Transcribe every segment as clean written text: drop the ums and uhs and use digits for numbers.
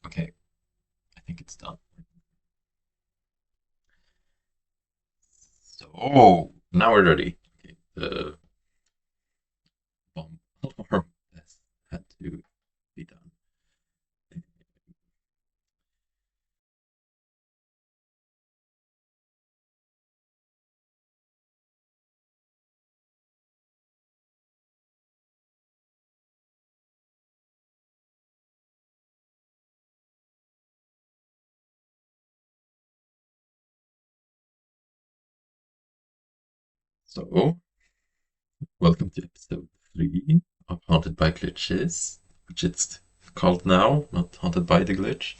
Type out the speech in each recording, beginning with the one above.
Okay, I think it's done. So now we're ready. Okay, the bomb alarm test had to be done. So, welcome to episode 3 of Haunted by Glitches, which it's called now, not Haunted by the Glitch.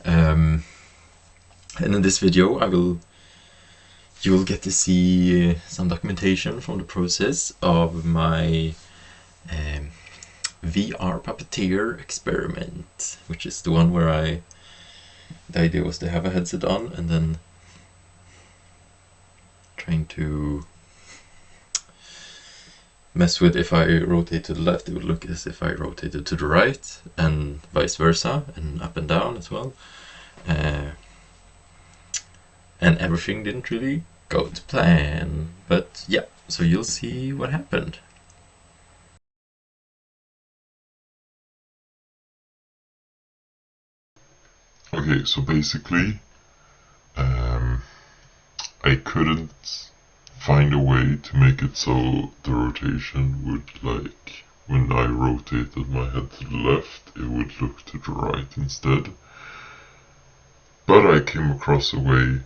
Um, and in this video, you will get to see some documentation from the process of my um, VR-Puppeteer experiment, which is the one where the idea was to have a headset on and then trying to mess with if I rotate to the left, it would look as if I rotated to the right, and vice versa, and up and down as well. Uh, and everything didn't really go to plan. But yeah, so you'll see what happened. Okay, so basically, um, I couldn't find a way to make it so the rotation would, like, when I rotated my head to the left, it would look to the right instead. But I came across a way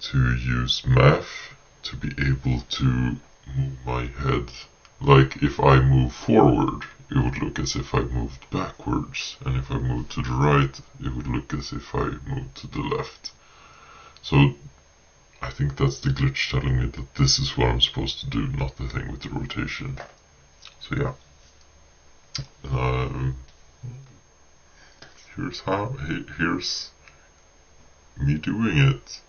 to use math to be able to move my head. Like, if I move forward, it would look as if I moved backwards, and if I moved to the right, it would look as if I moved to the left. So I think that's the glitch telling me that this is what I'm supposed to do, not the thing with the rotation. So yeah, um, here's me doing it.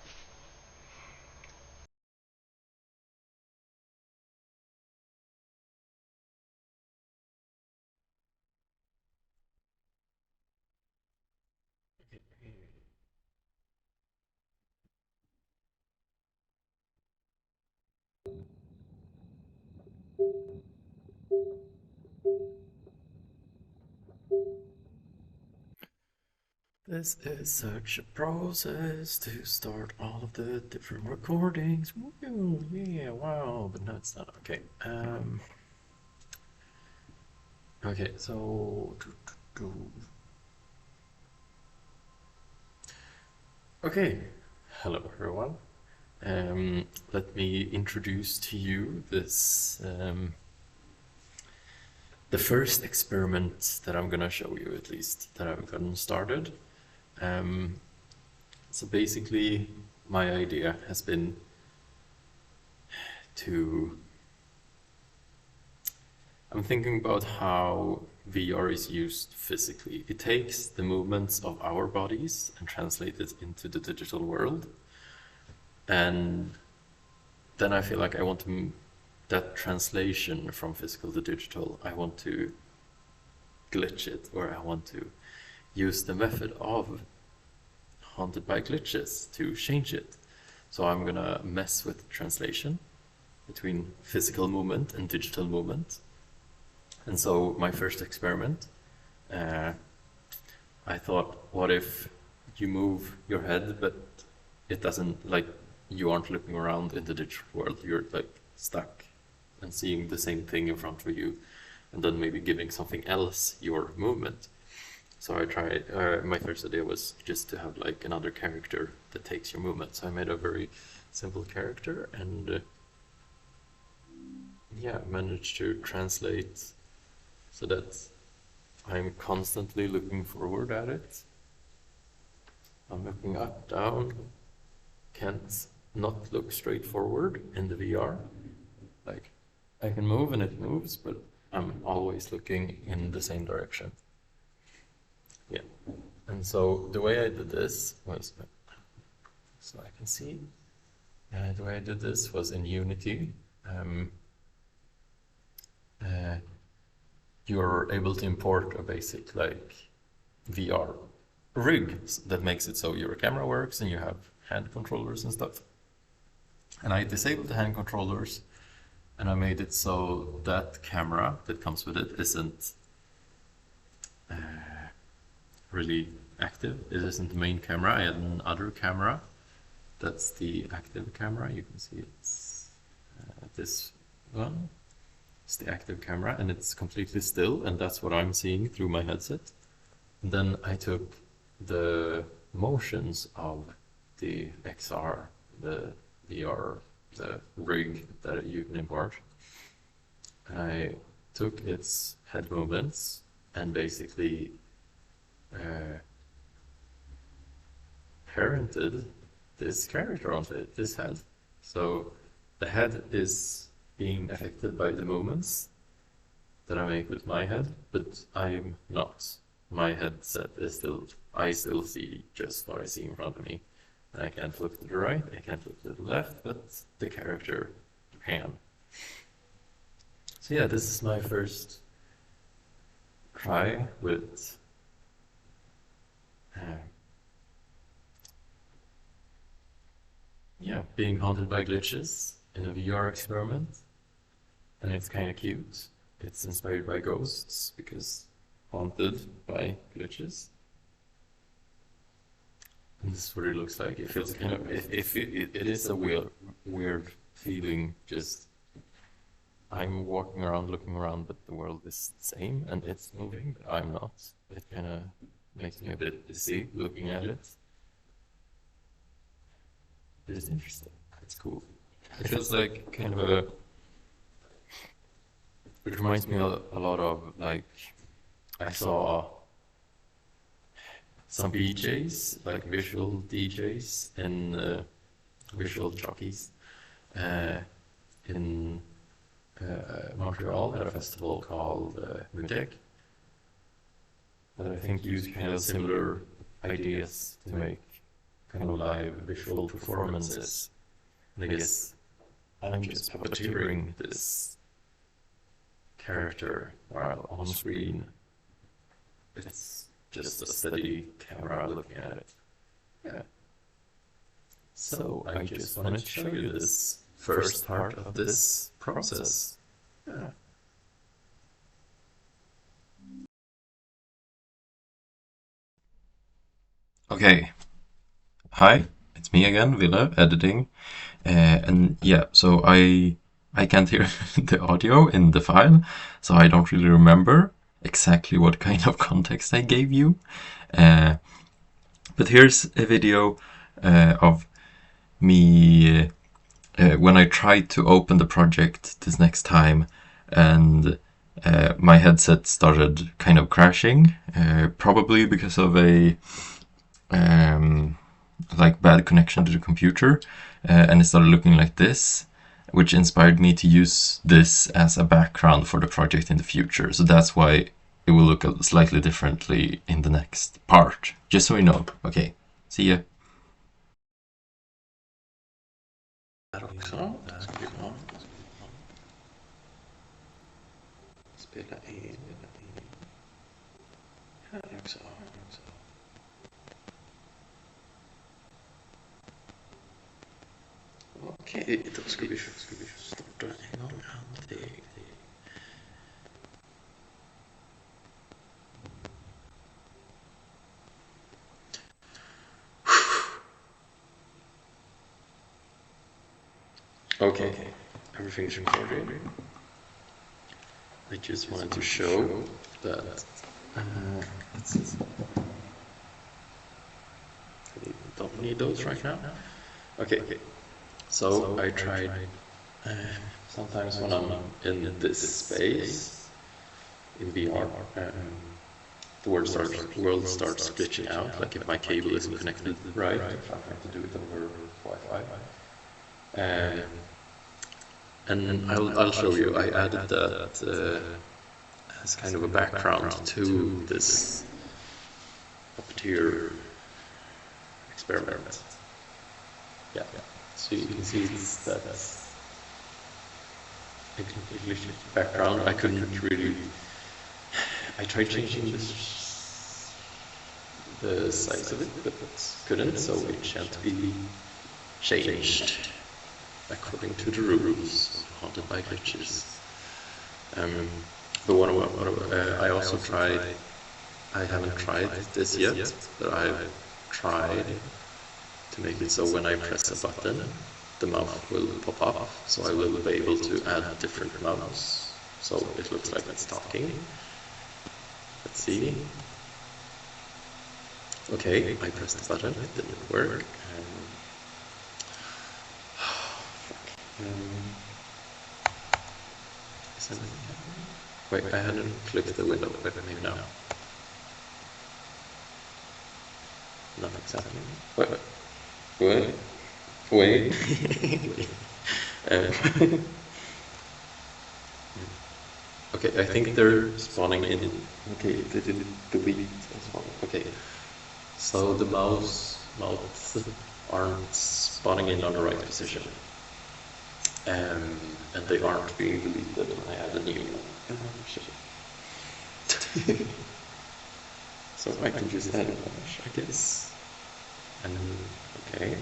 This is such a process to start all of the different recordings. Woo, yeah, wow, but no, it's not. Okay. Okay, so. Okay, hello everyone. Let me introduce to you the first experiment that I'm gonna show you, at least that I've gotten started. Um, so basically, my idea has been to. I'm thinking about how VR is used physically. It takes the movements of our bodies and translates it into the digital world. And then I feel like I want to, that translation from physical to digital, I want to glitch it, or I want to use the method of Haunted by Glitches to change it. So I'm gonna mess with translation between physical movement and digital movement. And so my first experiment, uh, I thought, what if you move your head, but it doesn't, like, you aren't looking around in the digital world, you're like stuck and seeing the same thing in front of you, and then maybe giving something else your movement. So I tried, my first idea was just to have like another character that takes your movement. So I made a very simple character and yeah, managed to translate so that I'm constantly looking forward at it. I'm looking up, down, can't not look straight forward in the VR. Like, I can move and it moves, but I'm always looking in the same direction. Yeah. And so the way I did this was, so I can see, the way I did this was in Unity. Um, you're able to import a basic like VR rig that makes it so your camera works and you have hand controllers and stuff. And I disabled the hand controllers and I made it so that camera that comes with it isn't really active. It isn't the main camera. I had another camera. That's the active camera. You can see it's this one. It's the active camera and it's completely still, and that's what I'm seeing through my headset. And then I took the motions of the XR, the VR, the rig that you can import. I took its head movements and basically parented this character onto it, this head. So the head is being affected by the movements that I make with my head, but I'm not. My headset is still, I still see just what I see in front of me. I can't look to the right, I can't look to the left, but the character can. So yeah, this is my first try with being haunted by glitches in a VR experiment. And it's kind of cute. It's inspired by ghosts because haunted by glitches. And this is what it looks like. It feels kind of, it is a weird feeling. Just I'm walking around, looking around, but the world is the same and it's moving, but I'm not. It kind of makes me a bit dizzy looking at it. It is interesting. It's cool. It feels like kind of a. It reminds me a lot of, like, I saw some DJs, like visual DJs and visual jockeys in Montreal at a festival called Mutec, that I think use kind of similar ideas to make kind of live visual performances. And I guess I'm just puppeteering this character while on screen. It's just a steady camera looking at it. Yeah. So I just wanted to show you this first part of this process. Yeah. Okay. Hi, it's me again, Ville, editing. And yeah, so I can't hear the audio in the file, so I don't really remember exactly what kind of context I gave you. But here's a video of me when I tried to open the project this next time, and my headset started kind of crashing, probably because of a like bad connection to the computer, and it started looking like this, which inspired me to use this as a background for the project in the future. So that's why it will look slightly differently in the next part, just so you know. Okay, see ya. Där också. Där ska vi ha. Spela in. Här också. Okej, då ska vi starta en gång allting. Okay, everything's recording. I just wanted to show that we don't need those right now. Okay, so I tried sometimes when I'm in this space in VR, the world starts glitching out, like if my cable isn't connected right, if I'm trying to do it over Wi-Fi. And I'll show you. I added that as kind of a background to this Puppeteer experiment. Yeah. So you can see that's a completely background. I couldn't really. I tried changing the size of it, but couldn't, so it shan't be changed according to the rules of Haunted by Glitches. But I also tried, I haven't tried this yet, but I've tried to make it so when I press a button, the mouth will pop up, so I will be able to add different mouths, so it looks like it's talking. Let's see. Okay, I pressed the button, it didn't work. Wait, I hadn't clicked the window, but maybe now. Nothing's happening. Wait. Okay, I think they're spawning in. Okay, they didn't delete as well. Okay, so the mouths aren't spawning in on the right position. And they aren't being deleted when I add a new one. So I can just add a bunch, I guess. And okay.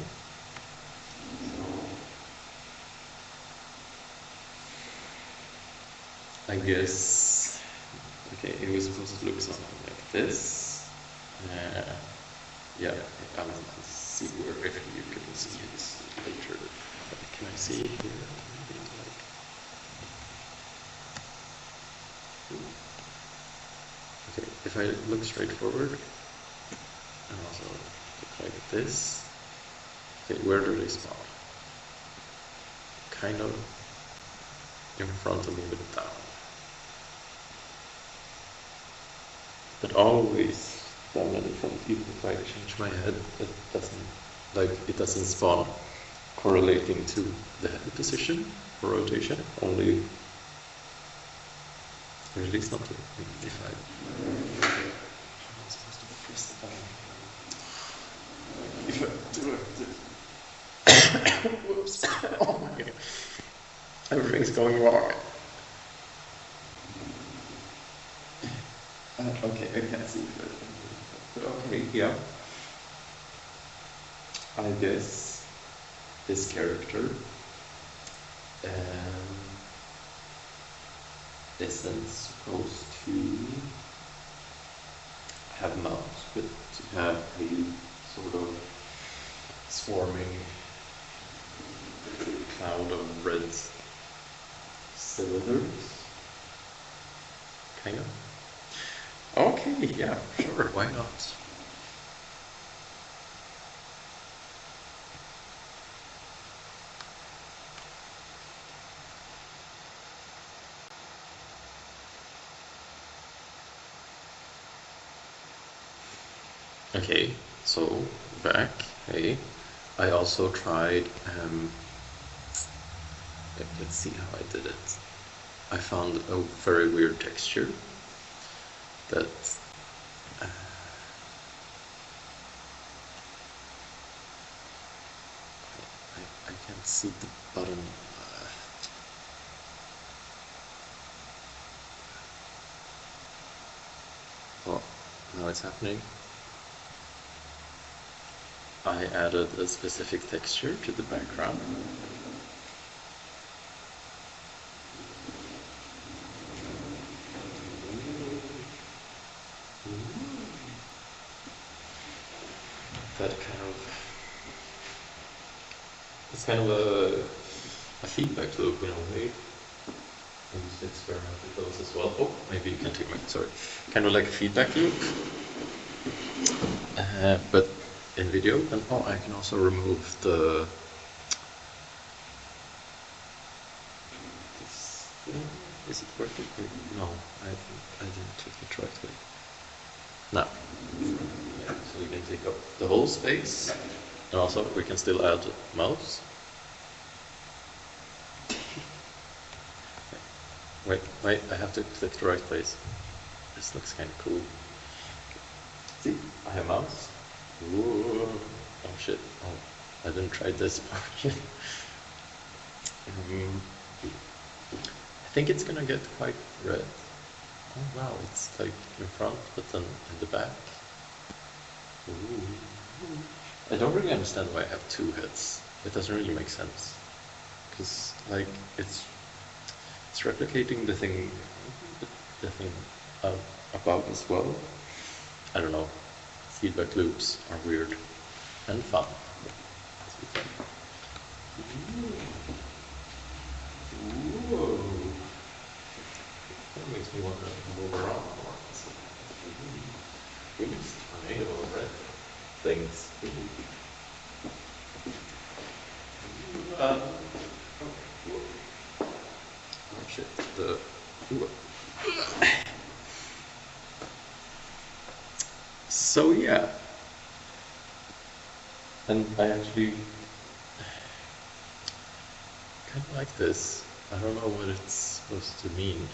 I guess, okay, it was supposed to look something like this. Yeah, I'll see where if you can see it later. Can I see it here? Okay, if I look straight forward, and also look like this. Okay, where do they spawn? Kind of in front of me but down. But always down and in front, even if I change my head, it doesn't spawn correlating to the head position or rotation, only, or at least not if I'm supposed to press the button. If I do it, whoops, oh my god, everything's going wrong. Okay, I can't see it. Okay, yeah. I guess this character isn't supposed to have mouths, but to have a sort of swarming cloud of red cylinders. Kind of. Okay, yeah, sure, why not? Okay, so back, hey, I also tried, let's see how I did it. I found a very weird texture that I can't see the button. Oh, now it's happening. I added a specific texture to the background. That it's kind of a feedback loop in a way. I used to experiment with those as well. Oh, maybe you can take my, sorry. Kind of like a feedback loop. But in video, and oh, I can also remove the is it working? No, I didn't click it right way. Now, yeah, so we can take up the whole space, and also we can still add mouse. Wait, I have to click the right place. This looks kind of cool. See, I have mouse. Ooh. Oh shit, oh, I didn't try this part. I think it's gonna get quite red. Oh wow, it's like in front, but then in the back. Ooh. I don't really understand why I have two heads. It doesn't really make sense. Because, like, it's replicating the thing uh, above as well. I don't know. Feedback loops are weird and fun. Whoa. That makes me want to move around more. These tornado red things. Oh shit. So yeah. And I actually kind of like this. I don't know what it's supposed to mean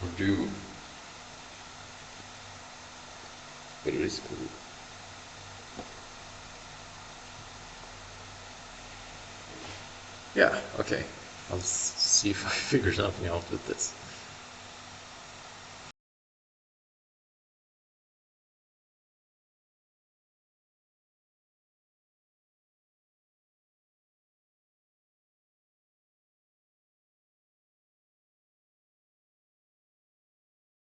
or do, but it is cool. Yeah, okay. I'll see if I figure something out with this.